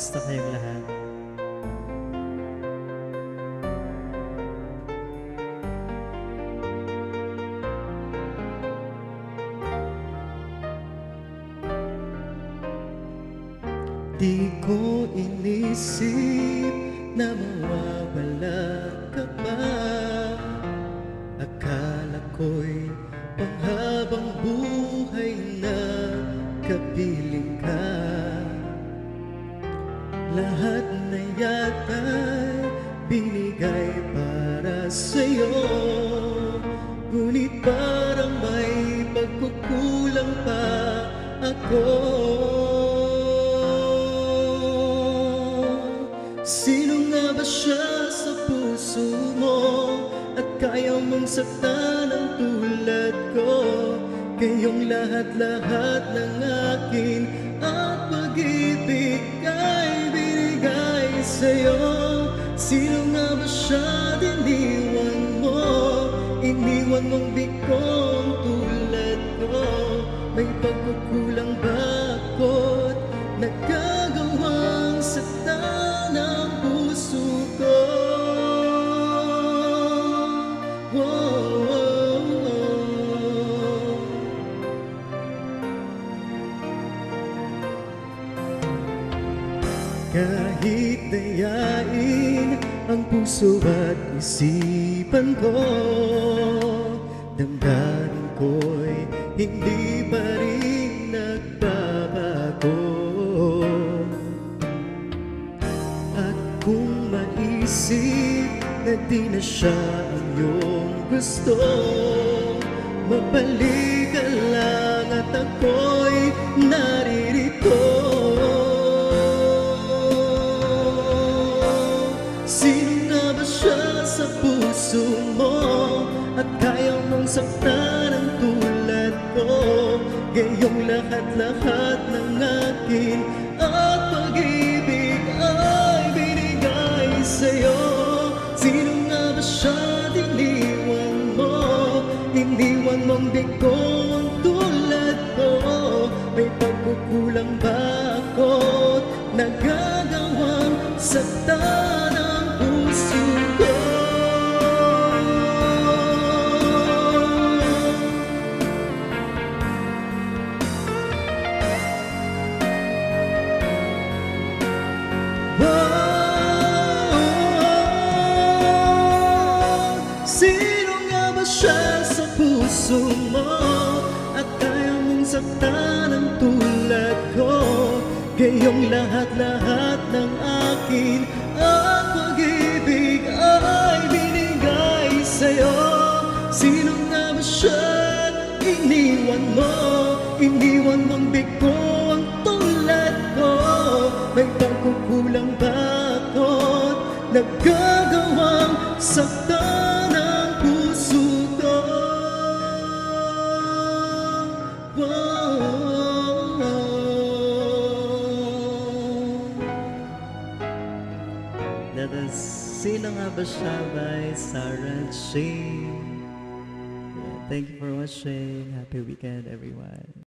Kamusta kayong lahat? Di ko inisip na mawawala ka pa. Akala ko'y panghabang buhay na kapiling ka. Lahat na yata'y binigay para sa'yo, ngunit parang may pagkukulang pa ako. Sino nga ba siya sa puso mo at kaya mong saktan ang tulad ko? Kayong lahat-lahat ng akin at pag-ibig ay binigay sa'yo. Sino nga ba siya iniwan mo? Iniwan mong bigong tulad ko. May pagkukulang ba ako't nagagawang saktan ang puso ko? Kahit dayain ang puso at isipan ko, damdamin ko'y hindi pa rin nagbabago. At kung maisip na di na siya ang iyong gusto, mabalik ka lang at ako'y naririto. Sino nga ba siya sa puso mo at kaya mong saktan ang tulad ko? Gayong lahat-lahat ng akin at pag-ibig ay binigay sa'yo. Sino nga ba siya iniwan mo? Iniwan mong bigong tulad ko. May pagkukulang ba ako't nagagawang saktan ang puso ko? Sino nga ba siya sa puso mo at kaya mong saktan ang tulad ko? Gayong lahat-lahat ng akin at pag-ibig ay binigay sa'yo. Sino nga ba siya iniwan mo? Iniwan mong bigo ang tulad ko. May pagkukulang ba ako't nagagawang saktan ang puso ko? Sino nga ba siya by Sarah J. Thank you for watching. Happy weekend, everyone.